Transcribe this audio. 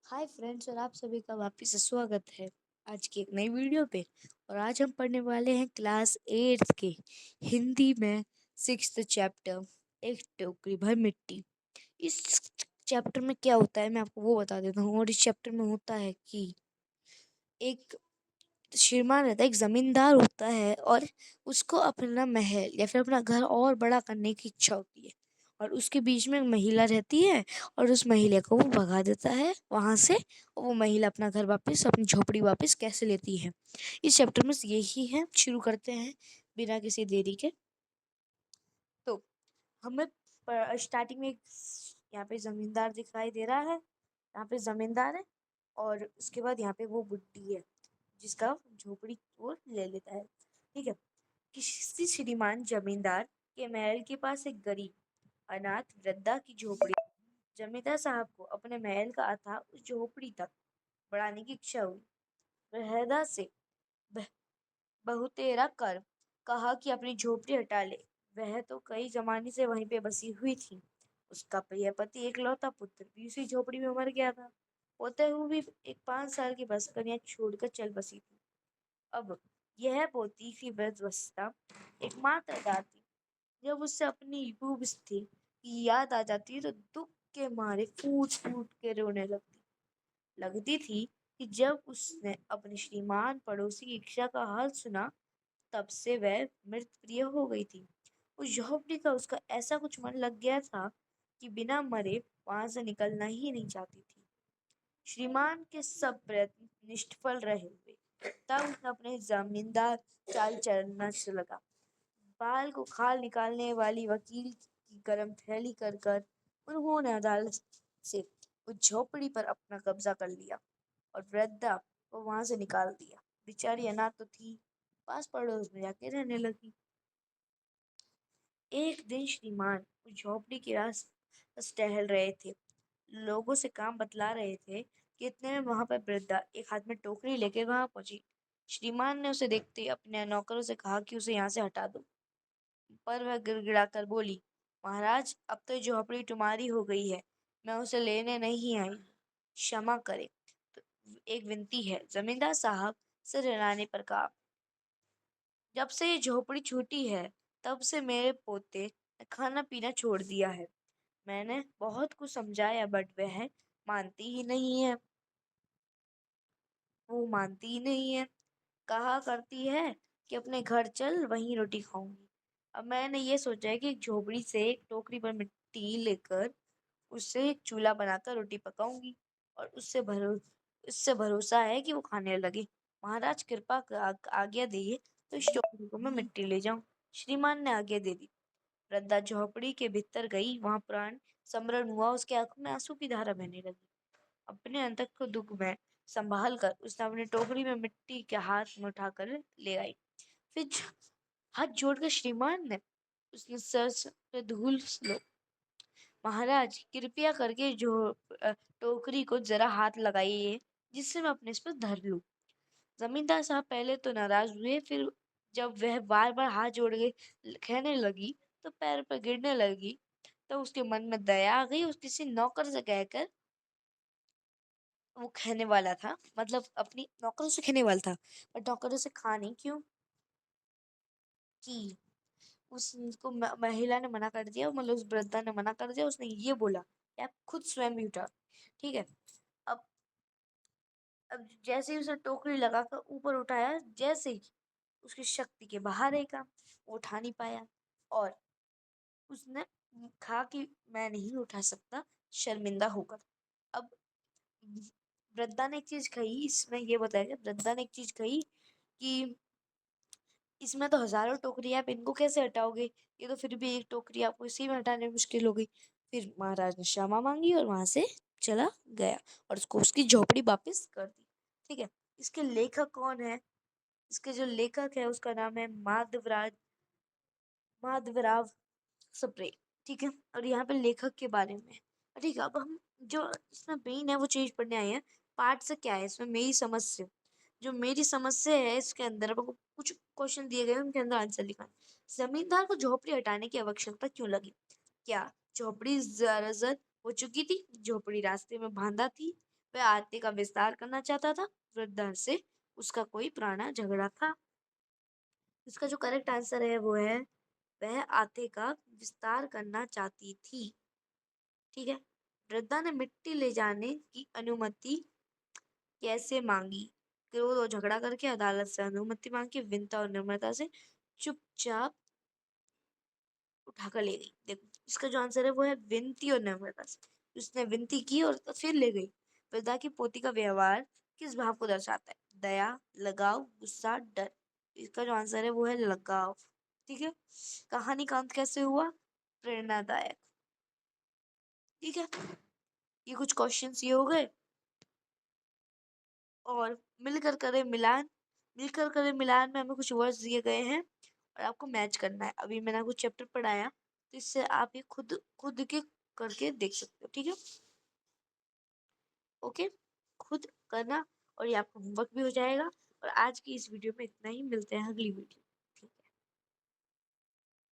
Hi friends, और आप सभी का वापस से स्वागत है आज की एक नई वीडियो पे। और आज हम पढ़ने वाले हैं क्लास 8 के हिंदी में 6th चैप्टर, एक टोकरी भर मिट्टी। इस चैप्टर में क्या होता है मैं आपको वो बता देता हूँ। और इस चैप्टर में होता है कि एक श्रीमान रहता है, एक जमींदार होता है, और उसको अपना महल या फिर अपना घर और बड़ा करने की इच्छा होती है। और उसके बीच में एक महिला रहती है, और उस महिला को वो भगा देता है वहां से। और वो महिला अपना घर वापस, अपनी झोपड़ी वापस कैसे लेती है, इस चैप्टर में यही है। शुरू करते हैं बिना किसी देरी के। तो हमें स्टार्टिंग में यहाँ पे जमींदार दिखाई दे रहा है। यहाँ पे जमींदार है, और उसके बाद यहाँ पे वो बुड्ढी है जिसका झोपड़ी वो ले लेता है। ठीक है। किसी श्रीमान जमींदार के महल के पास एक गरीब अनाथ वृद्धा की झोपड़ी। जमींदार साहब को अपने महल का अथाह उस झोपड़ी तक बढ़ाने की इच्छा हुई। वृद्धा से बहुतेरा कर कहा कि अपनी झोपड़ी हटा ले। वह तो कई जमाने से वहीं पे बसी हुई थी। उसका प्रिय पति इकलौता पुत्र भी उसी झोपड़ी में मर गया था। होते हुए भी एक 5 साल की बस कन्या छोड़कर चल बसी थी। अब यह पोती की वृद्धावस्था एकमात्र दाद थी। जब उससे अपनी खूब स्थिति की याद आ जाती तो दुख के मारे फूट फूट के रोने लगती थी कि जब उसने अपने श्रीमान पड़ोसी की इच्छा का हाल सुना, तब से वह मृत प्रिय हो गई थी। उस झोपड़ी का उसका ऐसा कुछ मन लग गया था कि बिना मरे वहां से निकलना ही नहीं चाहती थी। श्रीमान के सब प्रयत्न निष्फल रहे हुए तब उसने अपने जमींदार चाल चलना से लगा। बाल को खाल निकालने वाली वकील की गर्म थैली कर कर उन्होंने अदालत से उस झोपड़ी पर अपना कब्जा कर लिया, और वृद्धा को वहां से निकाल दिया। बेचारी अनाथ तो थी, पास पड़ोस में जाके रहने लगी। एक दिन श्रीमान उस झोपड़ी के आस टहल रहे थे, लोगों से काम बतला रहे थे कि इतने में वहां पर वृद्धा एक हाथ में टोकरी लेकर वहां पहुंची। श्रीमान ने उसे देखते ही अपने नौकरों से कहा कि उसे यहाँ से हटा दो, पर वह गिड़गिड़ाकर बोली, महाराज, अब तो झोपड़ी तुम्हारी हो गई है, मैं उसे लेने नहीं आई, क्षमा करे। तो एक विनती है। जमींदार साहब सिर हिलाने पर कहा, जब से ये झोपड़ी छूटी है तब से मेरे पोते ने खाना पीना छोड़ दिया है। मैंने बहुत कुछ समझाया, बट वह मानती ही नहीं है। वो मानती ही नहीं है। कहा करती है कि अपने घर चल, वहीं रोटी खाऊंगी। अब मैंने ये सोचा है कि एक झोपड़ी से एक टोकरी पर मिट्टी लेकर उससे एक चूल्हा बनाकर रोटी पकाऊंगी, और उससे भरोसा है कि वो खाने लगे। महाराज, कृपा आज्ञा दिए तो इस टोकरी को मैं मिट्टी ले जाऊं। श्रीमान ने आज्ञा दे दी। वृद्धा झोपड़ी के भीतर गई। वहां प्राण समरण हुआ, उसके आंखों में आंसू की धारा बहने लगी। अपने अंतक को दुख में संभाल कर उसने अपनी टोकरी में मिट्टी के हाथ में उठाकर ले आई। फिर हाथ जोड़कर श्रीमान ने उसने सर पे धूल लो, महाराज कृपया करके जो टोकरी को जरा हाथ लगाइए, जिससे मैं अपने इस पर धर लूं। जमींदार साहब पहले तो नाराज हुए, फिर जब वह बार बार हाथ जोड़ के कहने लगी तो पैर पर गिरने लगी, तो उसके मन में दया आ गई। उस किसी नौकर से कहकर वो कहने वाला था, मतलब अपनी नौकरों से कहने वाला था, पर नौकरों से कहा नहीं। क्यों कि उसको महिला ने मना कर दिया, मतलब उस वृद्धा ने मना कर दिया। उसने ये बोला कि आप खुद स्वयं भी उठा। ठीक है। अब अब जैसे ही उसने टोकरी लगाकर ऊपर उठाया, जैसे ही उसकी शक्ति के बाहर एक काम, वो उठा नहीं पाया। और उसने कहा कि मैं नहीं उठा सकता, शर्मिंदा होकर। अब वृद्धा ने एक चीज कही, इसमें ये बताया गया, वृद्धा ने एक चीज कही कि इसमें तो हजारों टोकरी है, आप इनको कैसे हटाओगे, ये तो फिर भी एक टोकरी, आपको इसी में हटाने में मुश्किल हो गई। फिर महाराज ने क्षमा मांगी और वहां से चला गया, और उसको उसकी झोपड़ी वापस कर दी। ठीक है। इसके लेखक कौन है? इसके जो लेखक है उसका नाम है माधवराव सप्रे। ठीक है। और यहाँ पे लेखक के बारे में, ठीक है। अब हम जो इसमें मेन है वो चीज पढ़ने आए हैं। पाठ से क्या है, इसमें मेरी समस्या, जो मेरी समस्या है इसके अंदर आपको कुछ क्वेश्चन दिए गए हैं, उनके अंदर आंसर लिखा है। जमींदार को झोपड़ी हटाने की आवश्यकता क्यों लगी? क्या झोपड़ी जर्जर हो चुकी थी? झोपड़ी रास्ते में बांधा थी? वह आते का विस्तार करना चाहता था। वृद्धा से उसका कोई पुराना झगड़ा था। इसका जो करेक्ट आंसर है वो है वह आते का विस्तार करना चाहती थी। ठीक है। वृद्धा ने मिट्टी ले जाने की अनुमति कैसे मांगी? क्रोध और झगड़ा करके अदालत से अनुमति मांगी, विनता और निर्ममता से चुपचाप उठाकर ले गई। देखो इसका जो आंसर है वो है विनती और निर्ममता से। उसने विनती की और तो फिर ले गई। वृद्धा की पोती का व्यवहार किस भाव को दर्शाता है? दया, लगाव, गुस्सा, डर। इसका जो आंसर है वो है लगाव। ठीक है। कहानी का अंत कैसे हुआ? प्रेरणादायक। ठीक है। ये कुछ क्वेश्चंस ये हो गए। और मिलकर करें मिलान। मिलकर करें मिलान में हमें कुछ वर्ड्स दिए गए हैं और आपको मैच करना है। अभी मैंने कुछ चैप्टर पढ़ाया तो इससे आप ये खुद खुद के करके देख सकते हो। ठीक है। ओके। खुद करना और ये आपका होमवर्क भी हो जाएगा। और आज की इस वीडियो में इतना ही। मिलते हैं अगली वीडियो।